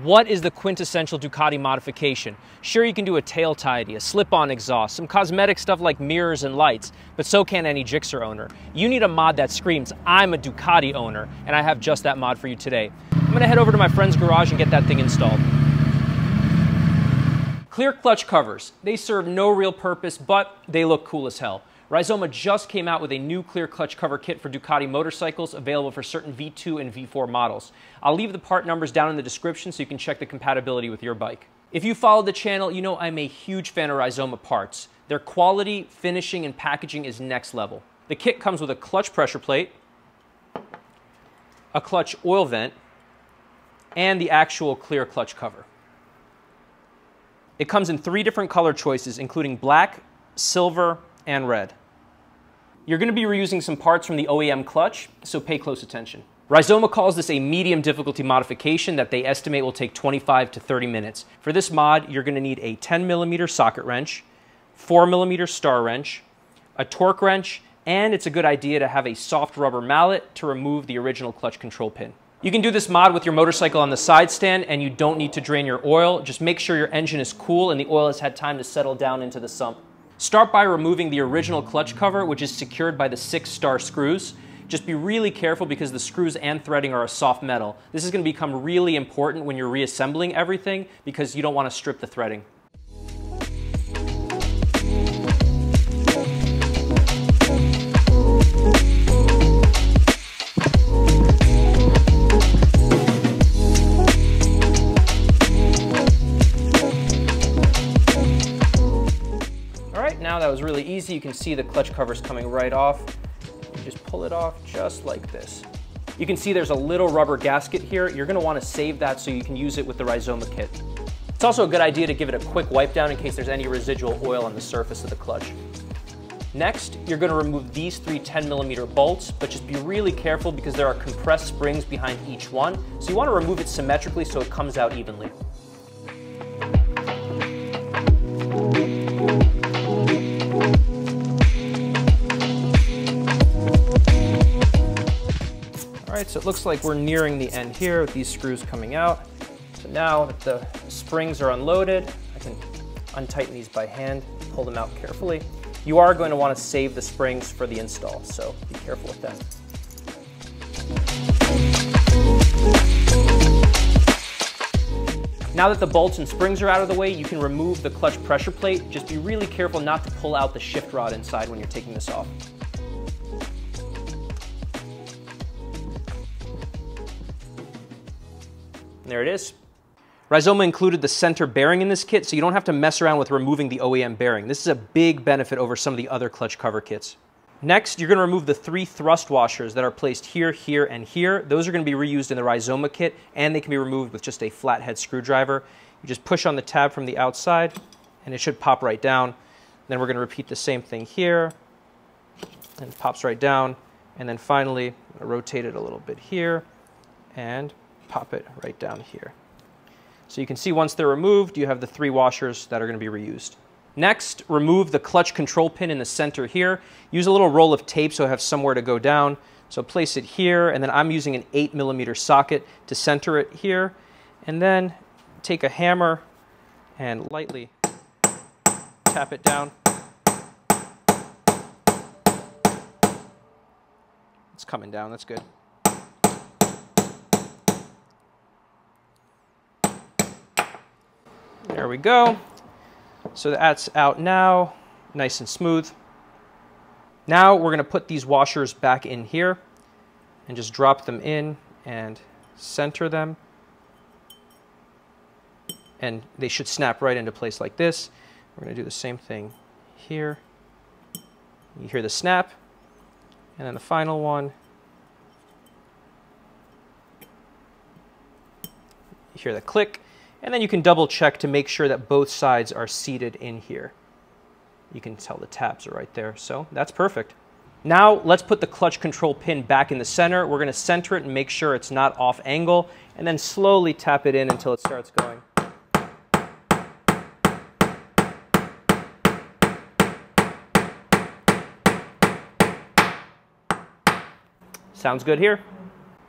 What is the quintessential Ducati modification? Sure, you can do a tail tidy, a slip-on exhaust, some cosmetic stuff like mirrors and lights, but so can any Gixxer owner. You need a mod that screams, I'm a Ducati owner, and I have just that mod for you today. I'm gonna head over to my friend's garage and get that thing installed. Clear clutch covers. They serve no real purpose, but they look cool as hell. Rizoma just came out with a new clear clutch cover kit for Ducati motorcycles available for certain V2 and V4 models. I'll leave the part numbers down in the description so you can check the compatibility with your bike. If you follow the channel, you know I'm a huge fan of Rizoma parts. Their quality, finishing, and packaging is next level. The kit comes with a clutch pressure plate, a clutch oil vent, and the actual clear clutch cover. It comes in 3 different color choices, including black, silver, and red. You're going to be reusing some parts from the OEM clutch, so pay close attention. Rizoma calls this a medium difficulty modification that they estimate will take 25 to 30 minutes. For this mod, you're going to need a 10mm socket wrench, 4mm star wrench, a torque wrench, and it's a good idea to have a soft rubber mallet to remove the original clutch control pin. You can do this mod with your motorcycle on the side stand, and you don't need to drain your oil. Just make sure your engine is cool and the oil has had time to settle down into the sump. Start by removing the original clutch cover, which is secured by the 6-star screws. Just be really careful because the screws and threading are a soft metal. This is going to become really important when you're reassembling everything because you don't want to strip the threading. Now that was really easy. You can see the clutch covers coming right off. You just pull it off just like this. You can see there's a little rubber gasket here. You're going to want to save that so you can use it with the Rizoma kit. It's also a good idea to give it a quick wipe down in case there's any residual oil on the surface of the clutch. Next, you're going to remove these 3 10mm bolts, but just be really careful because there are compressed springs behind each one. So you want to remove it symmetrically so it comes out evenly. Alright, so it looks like we're nearing the end here with these screws coming out. So now that the springs are unloaded, I can untighten these by hand, pull them out carefully. You are going to want to save the springs for the install, so be careful with that. Now that the bolts and springs are out of the way, you can remove the clutch pressure plate. Just be really careful not to pull out the shift rod inside when you're taking this off. There it is. Rizoma included the center bearing in this kit, so you don't have to mess around with removing the OEM bearing. This is a big benefit over some of the other clutch cover kits. Next, you're going to remove the 3 thrust washers that are placed here, here, and here. Those are going to be reused in the Rizoma kit, and they can be removed with just a flathead screwdriver. You just push on the tab from the outside, and it should pop right down. Then we're going to repeat the same thing here, and it pops right down. And then finally, rotate it a little bit here, and pop it right down here. So you can see once they're removed, you have the 3 washers that are going to be reused. Next, remove the clutch control pin in the center here. Use a little roll of tape so it has somewhere to go down. So place it here, and then I'm using an 8mm socket to center it here. And then take a hammer and lightly tap it down. It's coming down, that's good. There we go. So that's out now, nice and smooth. Now we're going to put these washers back in here and just drop them in and center them. And they should snap right into place like this. We're going to do the same thing here. You hear the snap. And then the final one. You hear the click. And then you can double check to make sure that both sides are seated in here. You can tell the tabs are right there, so that's perfect. Now let's put the clutch control pin back in the center. We're going to center it and make sure it's not off angle, and then slowly tap it in until it starts going. Sounds good here?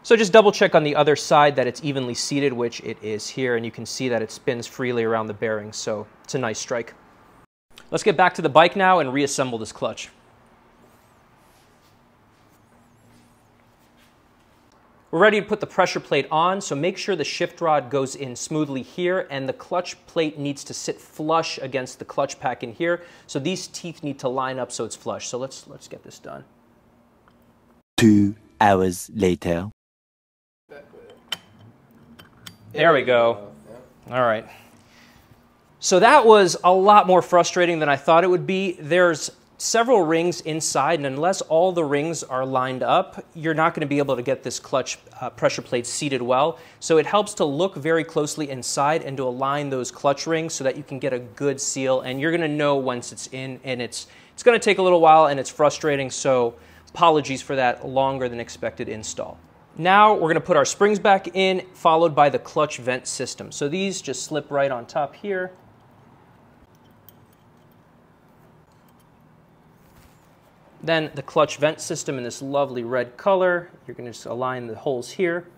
So just double check on the other side that it's evenly seated, which it is here, and you can see that it spins freely around the bearings, so it's a nice strike. Let's get back to the bike now and reassemble this clutch. We're ready to put the pressure plate on, so make sure the shift rod goes in smoothly here, and the clutch plate needs to sit flush against the clutch pack in here, so these teeth need to line up so it's flush. So let's get this done. 2 hours later. There we go. All right. So that was a lot more frustrating than I thought it would be. There's several rings inside, and unless all the rings are lined up, you're not going to be able to get this clutch pressure plate seated well. So it helps to look very closely inside and to align those clutch rings so that you can get a good seal, and you're going to know once it's in, and it's going to take a little while, and it's frustrating, so apologies for that longer than expected install. Now we're going to put our springs back in, followed by the clutch vent system. So these just slip right on top here. Then the clutch vent system in this lovely red color. You're going to just align the holes here.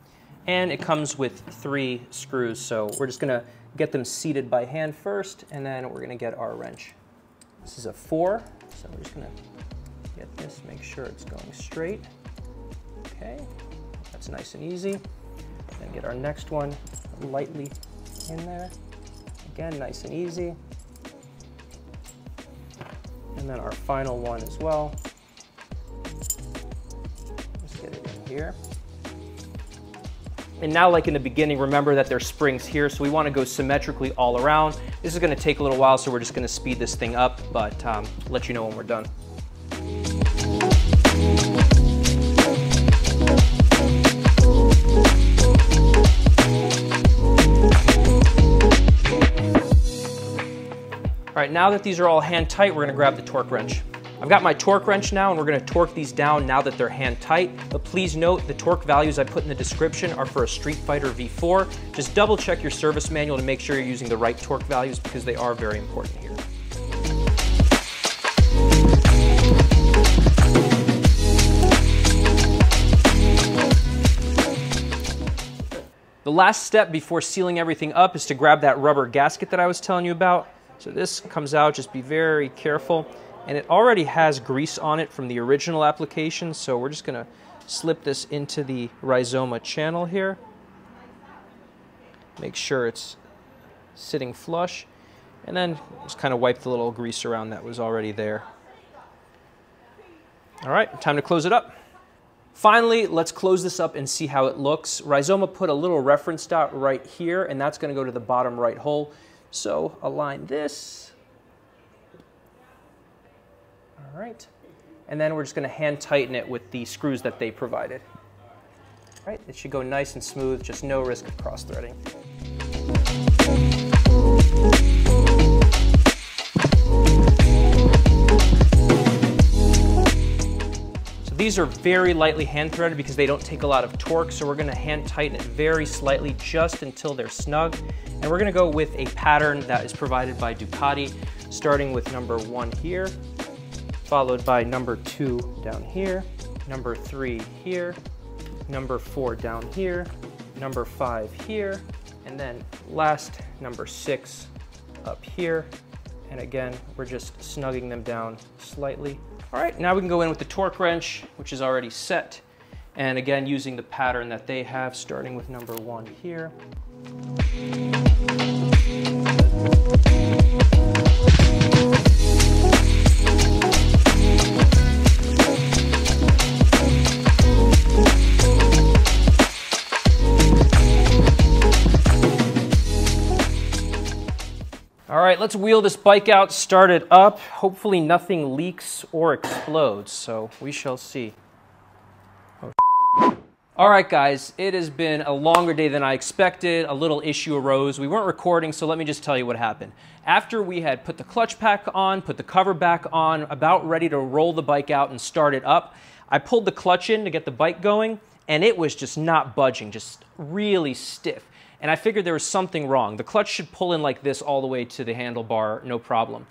And it comes with 3 screws. So we're just going to get them seated by hand first, and then we're going to get our wrench. This is a 4, so we're just going to get this, make sure it's going straight. Okay. That's nice and easy. Then get our next one lightly in there. Again, nice and easy. And then our final one as well. Just get it in here. And now, like in the beginning, remember that there's springs here, so we want to go symmetrically all around. This is going to take a little while, so we're just going to speed this thing up, but let you know when we're done. All right, now that these are all hand tight, we're going to grab the torque wrench. I've got my torque wrench now, and we're going to torque these down now that they're hand tight. But please note, the torque values I put in the description are for a Streetfighter V4. Just double check your service manual to make sure you're using the right torque values, because they are very important here. The last step before sealing everything up is to grab that rubber gasket that I was telling you about. So this comes out, just be very careful. And it already has grease on it from the original application, so we're just going to slip this into the Rizoma channel here. Make sure it's sitting flush, and then just kind of wipe the little grease around that was already there. All right, time to close it up. Finally, let's close this up and see how it looks. Rizoma put a little reference dot right here, and that's going to go to the bottom right hole. So align this. All right. And then we're just going to hand tighten it with the screws that they provided. All right, it should go nice and smooth, just no risk of cross-threading. These are very lightly hand threaded because they don't take a lot of torque, so we're going to hand tighten it very slightly just until they're snug. And we're going to go with a pattern that is provided by Ducati, starting with number 1 here, followed by number 2 down here, number 3 here, number 4 down here, number 5 here, and then last number 6 up here. And again, we're just snugging them down slightly. All right, now we can go in with the torque wrench, which is already set. And again, using the pattern that they have, starting with number 1 here. All right, let's wheel this bike out, start it up. Hopefully nothing leaks or explodes, so we shall see. Oh. All right, guys, it has been a longer day than I expected. A little issue arose. We weren't recording, so let me just tell you what happened. After we had put the clutch pack on, put the cover back on, about ready to roll the bike out and start it up, I pulled the clutch in to get the bike going, and it was just not budging, just really stiff. And I figured there was something wrong. The clutch should pull in like this all the way to the handlebar, no problem.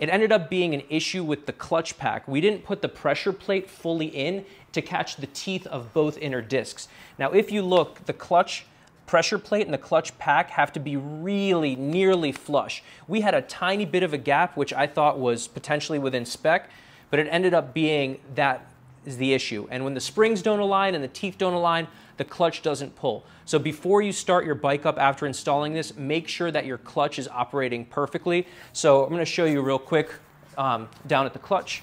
It ended up being an issue with the clutch pack. We didn't put the pressure plate fully in to catch the teeth of both inner discs. Now, if you look, the clutch pressure plate and the clutch pack have to be really nearly flush. We had a tiny bit of a gap, which I thought was potentially within spec, but it ended up being that is the issue. And when the springs don't align and the teeth don't align, the clutch doesn't pull. So before you start your bike up after installing this, make sure that your clutch is operating perfectly. So I'm going to show you real quick down at the clutch.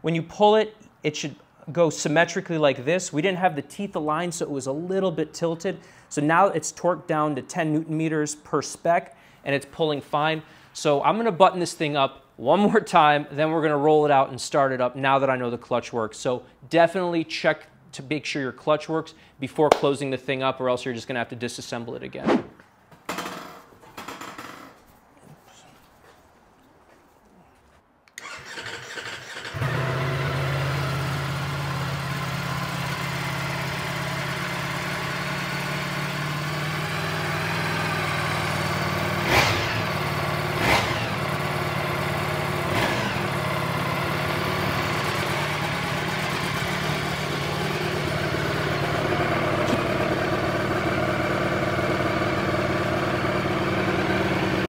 When you pull it, it should go symmetrically like this. We didn't have the teeth aligned, so it was a little bit tilted. So now it's torqued down to 10 Newton meters per spec, and it's pulling fine. So I'm going to button this thing up one more time, then we're going to roll it out and start it up now that I know the clutch works. So definitely check to make sure your clutch works before closing the thing up, or else you're just going to have to disassemble it again.